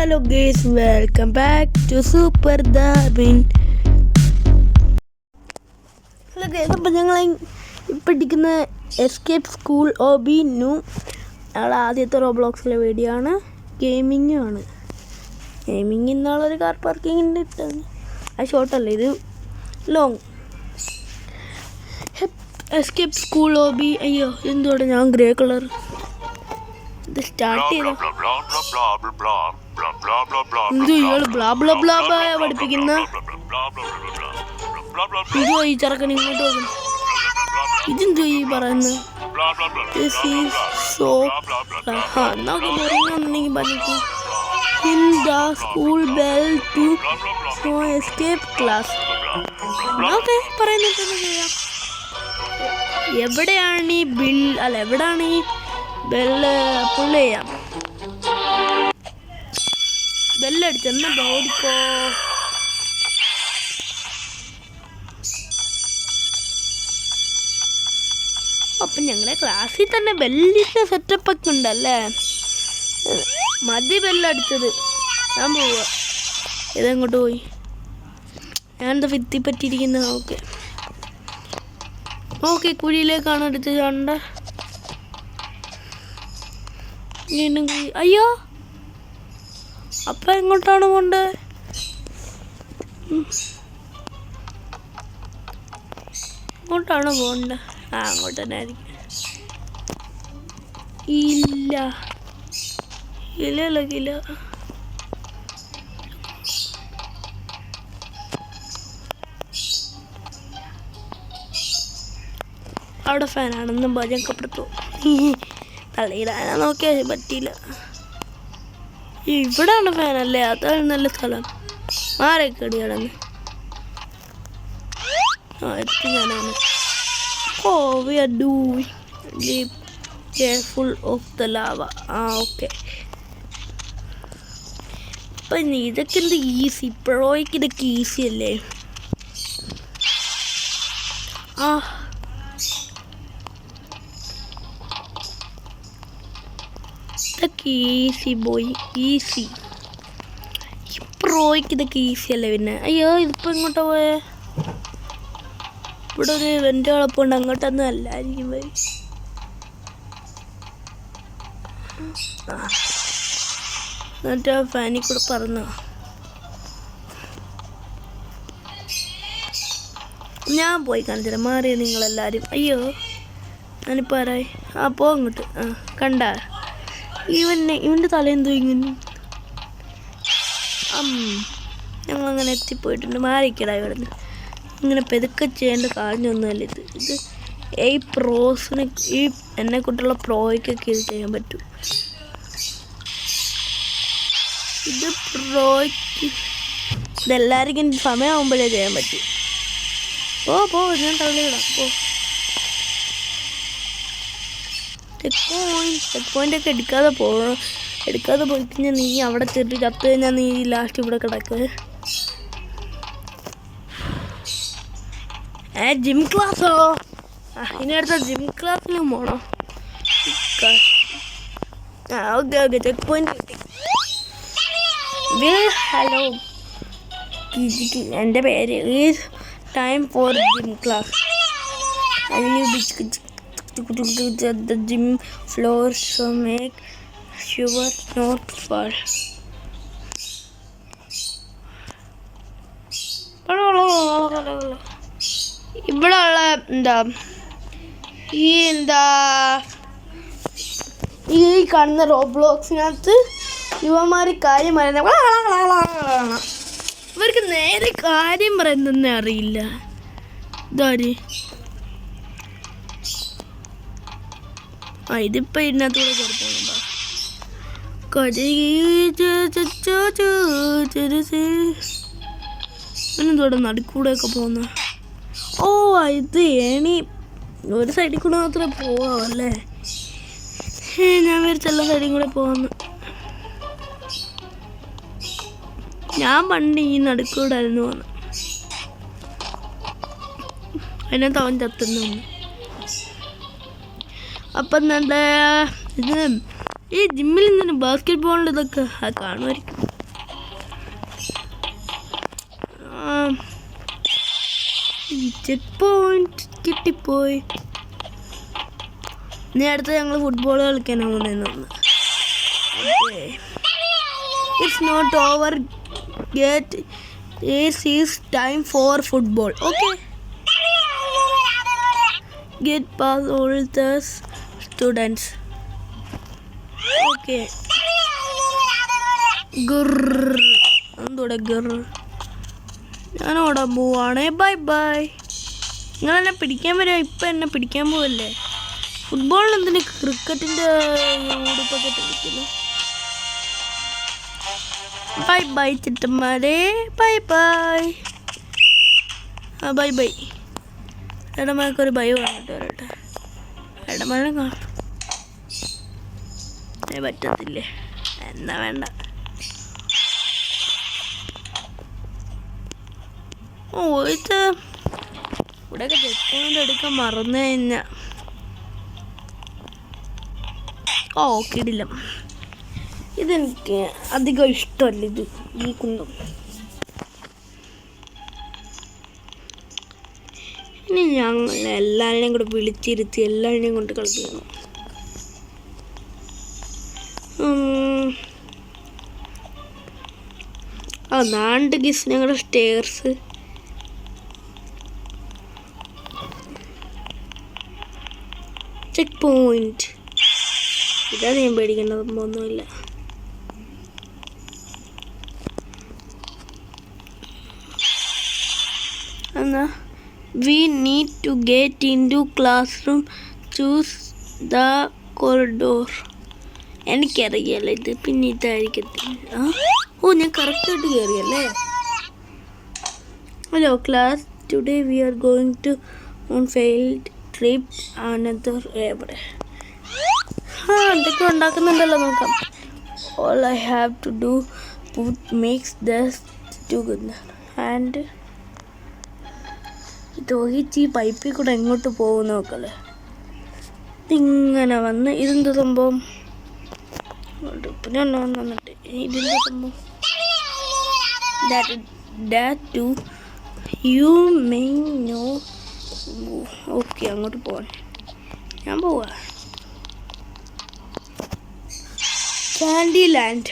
Hello guys, welcome back to Super Darwin. Hello guys, അപ്പോൾ ഞങ്ങൾ പഠിക്കുന്ന എസ്കേപ്പ് സ്കൂൾ OB-നും ഞങ്ങളുടെ ആദ്യത്തെ റോബ്ലോക്സിലെ വീഡിയോ ആണ്. ഗെയിമിങ്ങും ആണ്. ഗെയിമിങ് ഇന്നാളൊരു കാർ പാർക്കിങ്ങിൻ്റെ ഇട്ടാണ്. അത് ഷോർട്ടല്ല, ഇത് ലോങ്. Escape school OB. അയ്യോ എന്തുകൊണ്ട് ഞാൻ ഗ്രേ കളർ ഇത് സ്റ്റാർട്ട് ചെയ്ത എന്ത് ഇയാൾ ബ്ലാ ബ്ലാ ബ്ലാ ബ്ലാ പഠിപ്പിക്കുന്ന ഇതോ ഈ ചെറുക്കൻ ഇങ്ങോട്ട് പോകുന്നു. ഇതെന്തോ ഈ പറയുന്നത് എന്നൊക്കെ പറഞ്ഞിട്ട് in the school bell to escape class. Okay പറയുന്നിട്ട് ചെയ്യാം. എവിടെയാണ് ഈ എവിടെയാണ് ഈ ബെല്ല് പുള്ള് ചെയ്യാം. ബെല്ലടിച്ചെന്ന് ഓടിക്കോ. അപ്പം ഞങ്ങളെ ക്ലാസ്സിൽ തന്നെ ബെല്ലിൻ്റെ സെറ്റപ്പൊക്കെ ഉണ്ടല്ലേ. മതി ബെല്ലടിച്ചത്. ഞാൻ പോവുക. ഇതെങ്ങോട്ട് പോയി? ഞാനെന്താ ഭിത്തി പറ്റിയിരിക്കുന്നത്? ഓക്കെ ഓക്കെ കുഴിയിലേക്കാണ് എടുത്ത് കണ്ട. അയ്യോ അപ്പം എങ്ങോട്ടാണ് പോണ്ടത്? അങ്ങോട്ടാണ് പോണ്ടത്. അങ്ങോട്ട് തന്നെ ആയിരിക്കും. ഇല്ല ഇല്ല അവിടെ ഫാനാണെന്നും ഭജനക്കപ്പെടുത്തു. തള്ളിയിടാനാ നോക്കിയാൽ പറ്റിയില്ല. ഇവിടാണ് ഫാനല്ലേ, അതാണ് നല്ല സ്ഥലം. മാറിക്കടിയാണെന്ന് ഞാനാണ്. We are doing careful of the lava. Okay അപ്പം ഇതൊക്കെ എന്ത് ഈസി. ഇപ്പോഴേക്ക് ഇതൊക്കെ ഈസി അല്ലേ. ഇതൊക്കെ ഈസി ബോയ്, ഈസി. ഇപ്പോഴേക്ക് ഇതൊക്കെ ഈസി അല്ലേ. പിന്നെ അയ്യോ ഇതിപ്പോൾ ഇങ്ങോട്ടാ പോയേ? ഇവിടെ ഒരു വെൻ്റ് കുഴപ്പമുണ്ട്. അങ്ങോട്ടൊന്നും അല്ലായിരിക്കും പോയി. എന്നിട്ട് ഫാനിൽ കൂടെ പറന്നു. ഞാൻ പോയി കാണിച്ചില്ല. മാറിയ നിങ്ങളെല്ലാവരും. അയ്യോ ഞാനിപ്പോൾ ആരായി? പോ അങ്ങോട്ട്. കണ്ട ഇവൻ്റെ തലേന്തോ ഇങ്ങനെ. ഞങ്ങളങ്ങനെ എത്തിപ്പോയിട്ടുണ്ട്. മാറിക്കടാ ഇവിടെ നിന്ന്. ഇങ്ങനെ പെതുക്കെ ചെയ്യേണ്ട കാര്യമൊന്നുമല്ല ഇത്. ഈ പ്രോസിന് എന്നെക്കുട്ടുള്ള പ്രോയ്ക്കൊക്കെ ഇത് ചെയ്യാൻ പറ്റും. ഇത് പ്രോയ്ക്ക് ഇതെല്ലാവർക്കും സമയമാകുമ്പോഴേ ചെയ്യാൻ പറ്റും. പോ ഞാൻ തള്ളിയിടാം. പോ. ചെക്ക് പോയിൻ്റൊക്കെ എടുക്കാതെ പോയി കഴിഞ്ഞാൽ നീ അവിടെ ചെറിയ ചത്ത് കഴിഞ്ഞാൽ നീ ലാസ്റ്റ് ഇവിടെ കിടക്കുക. ജിം ക്ലാസ്സോ? ഇനി അടുത്ത ജിം ക്ലാസ്സിലും പോകണം. ഓക്കെ ചെക്ക് പോയിന്റ് കിട്ടി. ഹലോ എൻ്റെ പേര് is time for gym class. The gym floor, so make sure not fall. ഇവിടെ ഉള്ള ഈ കാണുന്ന റോബ്ലോക്സിനകത്ത് യുവമാര് കാര്യം പറയുന്ന ഇവർക്ക് നേരെ കാര്യം പറയുന്നതെന്നെ അറിയില്ല. ഇതാര്? ഇതിപ്പോൾ ഇതിനകത്തൂടെ കുഴപ്പമുണ്ടോ? എന്തോടെ നടുക്കൂടെയൊക്കെ പോകുന്ന. ഇത് ഏണി ഒരു സൈഡിൽ കൂടെ മാത്രമേ പോവാമല്ലേ. ഞാൻ വിചാരിച്ചെല്ലാ സൈഡിൽ കൂടെ പോവാന്ന്. ഞാൻ പണ്ട് ഈ നടുക്കൂടെ ആയിരുന്നു പോകുന്നത്. അതിനകത്ത് അവൻ ചത്തുന്നു. അപ്പം നല്ല ഇത് ഈ ജിമ്മിൽ നിന്ന് ബാസ്കറ്റ് ബോളിൻ്റെ ഇതൊക്കെ കാണുമായിരിക്കും. ചെക്ക് പോയിന്റ് കിട്ടിപ്പോയി. ഇനി അടുത്ത് ഞങ്ങൾ ഫുട്ബോൾ കളിക്കാൻ പോകുന്നതെന്ന്. It's not over yet. This is time for football. Okay. Get past all the students. Okay. Grrr. എന്തുടെ ഗർ? ഞാൻ ഓടാൻ പോവാണേ. Bye bye. നിങ്ങളെന്നെ പിടിക്കാൻ വരാം. ഇപ്പം എന്നെ പിടിക്കാൻ പോവല്ലേ? ഫുട്ബോളിന് എന്തിന് ക്രിക്കറ്റിൻ്റെ ഉടുപ്പൊക്കെ ഇട്ടിരിക്കുന്നു? ബൈ ബൈ ചിട്ടന്മാരെ. Bye bye. Bye bye. ഇടമഴക്കൊരു ബൈ പറഞ്ഞിട്ട് വരട്ടെ. ഇടമഴ പറ്റത്തില്ലേ? എന്നാ വേണ്ട. ഇത് ഇവിടെയൊക്കെ ചെക്ക് എടുക്കാൻ മറന്നു കഴിഞ്ഞാൽ കിടില്ല. ഇതെനിക്ക് അധികം ഇഷ്ടമല്ല. ഇത് ഈ കുന്തം. ഇനി ഞങ്ങൾ എല്ലാവരെയും കൂടെ വിളിച്ചിരുത്തി എല്ലാവരെയും കൊണ്ട് കളിക്കണം. നാണ്ട് ഗിസ് ഞങ്ങളുടെ സ്റ്റേഴ്സ്. Check point. ഇതാ ഞാൻ പേടിക്കേണ്ട സംഭവമൊന്നുമില്ല. We need to get into classroom. Choose the corridor. എനിക്കറിയാലോ ഇത്. പിന്നെ ഇതായിരിക്കത്തില്ല. ഞാൻ കറക്റ്റായിട്ട് കയറിയല്ലേ? Hello class. Today we are going to on field trip another എവിടെ. എന്തൊക്കെ ഉണ്ടാക്കുന്നുണ്ടല്ലോ നോക്കാം. All I have to do put mix this together and ഈ പൈപ്പിൽ കൂടെ എങ്ങോട്ട് പോകും നോക്കല്ലേ. ഇതിങ്ങനെ വന്ന് ഇതെന്താ സംഭവം? പിന്നെ വന്നിട്ട് ഇതിൻ്റെ സംഭവം to you may know. Okay, അങ്ങോട്ട് പോവാൻ ഞാൻ പോവാ. ക്യാൻഡിലാൻഡ്.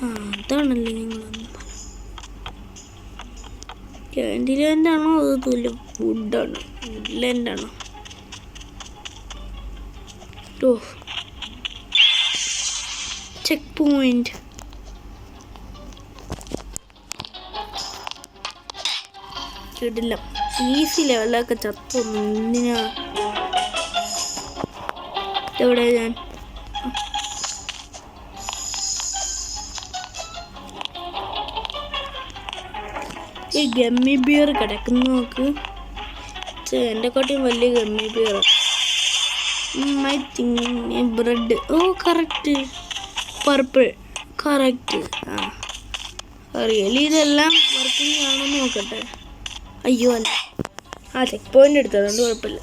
അതാണല്ലേ നിങ്ങളൊന്നും. ക്യാൻഡിലാൻഡാണോ അത് തുല്യ വുഡാണ്? വുഡ്ലാൻഡാണോ? Checkpoint. കിടില്ല. ഈസി ലെവലൊക്കെ ചത്തൊന്നും എന്തിനാ? എവിടെ ഞാൻ? ഈ ഗമ്മി ബിയർ കിടക്കുന്ന നോക്ക്. എൻ്റെ കാട്ടിയും വലിയ gummy bear. I think bread. Correct. Purple. Correct. Really ഇതെല്ലാം വർക്കിംഗ് ആണെന്ന് നോക്കട്ടെ. അയ്യോ അല്ല, ചെക്ക് പോയിന്റ് എടുത്തത് അതുകൊണ്ട് കുഴപ്പമില്ല.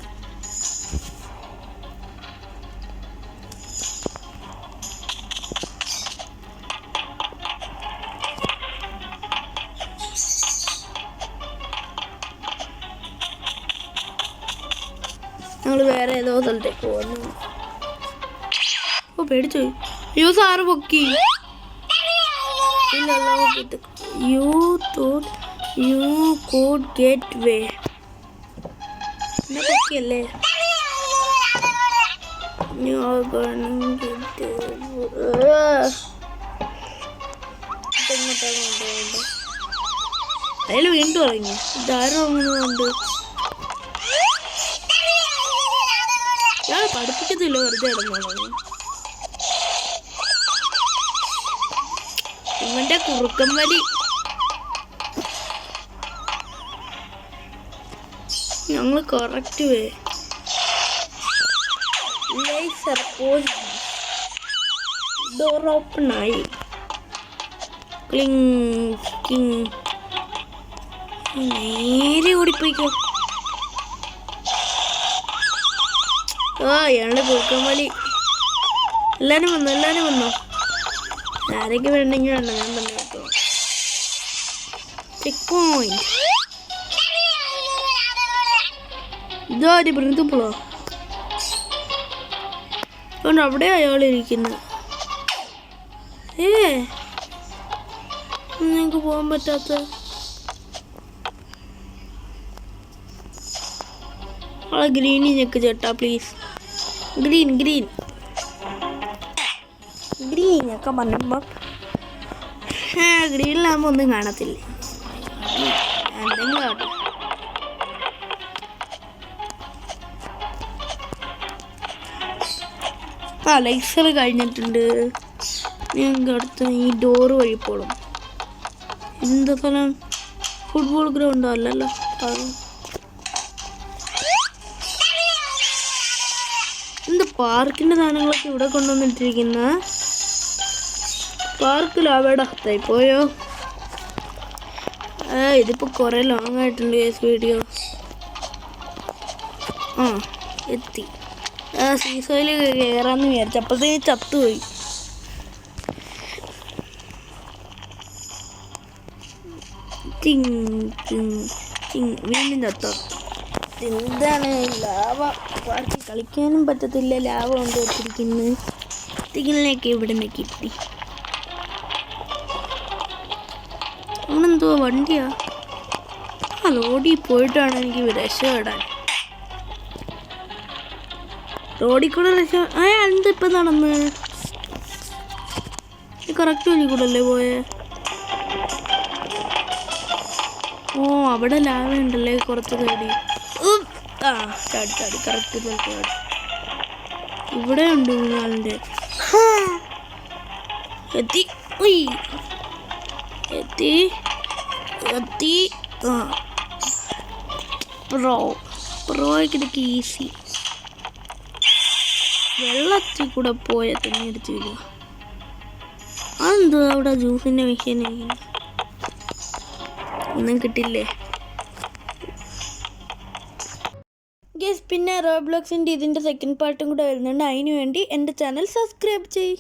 ഞങ്ങൾ വേറെ ഏതോ സ്ഥലത്തേക്ക് പോകുന്നു. പേടിച്ചു. അയ്യോ സാറ് പൊക്കി. You thought U could get way. പൊക്കിയല്ലേ? അതിൽ വീണ്ടും ഇറങ്ങി. ഇതാരും അങ്ങനെയുണ്ട്. ഞാൻ പഠിപ്പിക്കത്തില്ല, വെറുതെ ഇറങ്ങി. ഇവന്റെ കുറുക്കൻ വലി. ഞങ്ങൾ കറക്റ്റ് വേ. ഡോർ ഓപ്പൺ ആയി. നേരെ ഓടിപ്പോയിക്കോ. ഇയാളുടെ കുറുക്കൻ വലി. എല്ലാരും വന്നോ. ആരൊക്കെ വേണ്ടെങ്കിൽ വേണ്ട, ഞാൻ തന്നെ കേട്ടോ. Check point. ഇതാര് പ്രിൻസിപ്പളോ? അതുകൊണ്ട് അവിടെ അയാളിരിക്കുന്നു. ഞങ്ങൾക്ക് പോകാൻ പറ്റാത്ത ആളെ ഗ്രീനിൽ ഞെക്ക് ചേട്ടാ പ്ലീസ്. ഗ്രീൻ ഗ്രീൻ ഗ്രീൻ ഒക്കെ പറയുമ്പോൾ ഗ്രീനിലാകുമ്പോൾ ഒന്നും കാണത്തില്ല. എന്തെങ്കിലും ആവട്ടെ. ലൈസർ കഴിഞ്ഞിട്ടുണ്ട്. ഞങ്ങൾക്ക് അടുത്ത് ഈ ഡോറ് വഴി പോകണം. എന്താ സ്ഥലം? ഫുട്ബോൾ ഗ്രൗണ്ടോ? അല്ലല്ലോ. എന്ത് പാർക്കിൻ്റെ സാധനങ്ങളൊക്കെ ഇവിടെ കൊണ്ടുവന്നിട്ടിരിക്കുന്ന? പാർക്കിലാവേടാ പോയോ? ഇതിപ്പോൾ കുറേ ലോങ് ആയിട്ടുണ്ട് വീഡിയോ. എത്തി. സീസോയിൽ കയറാമെന്ന് വിചാരിച്ചു, അപ്പോഴത്തേക്ക് ചത്തുപോയി. വീണ്ടും ചത്തോ? എന്താണ് ലാവ? പാർക്കിൽ കളിക്കാനും പറ്റത്തില്ല, ലാവ കൊണ്ട് വെച്ചിരിക്കുന്നത്. തിങ്ങിലേക്ക് ഇവിടെ നിന്ന് കിട്ടി. അങ്ങനെന്തോ വണ്ടിയാ? റോഡിൽ പോയിട്ടാണ് എനിക്ക് രക്ഷപ്പെടാൻ. റോഡിൽ കൂടെ എന്തിപ്പം നടന്ന്? കറക്റ്റ് വഴി കൂടെ അല്ലേ പോയേ? അവിടെ ലാവ ഉണ്ടല്ലേ കുറച്ച് തേടി. ചാടി ചാടി കറക്റ്റ് ചാടി. ഇവിടെ ഉണ്ട് മൂന്നാളിൻ്റെ. എത്തി എത്തി എത്തി. പ്രോയ്ക്ക് ഇതൊക്കെ ഈസി. വെള്ളത്തിൽ കൂടെ പോയ തെരഞ്ഞെടുത്ത് വരിക. അതെന്തോ അവിടെ ജ്യൂസിൻ്റെ മെഷീൻ ഒന്നും കിട്ടില്ലേ? പിന്നെ റോബ്ലോക്സിൻ്റെ ഇതിൻ്റെ സെക്കൻഡ് പാർട്ടും കൂടെ വരുന്നുണ്ട്. അതിനു വേണ്ടി എൻ്റെ ചാനൽ സബ്സ്ക്രൈബ് ചെയ്യ്.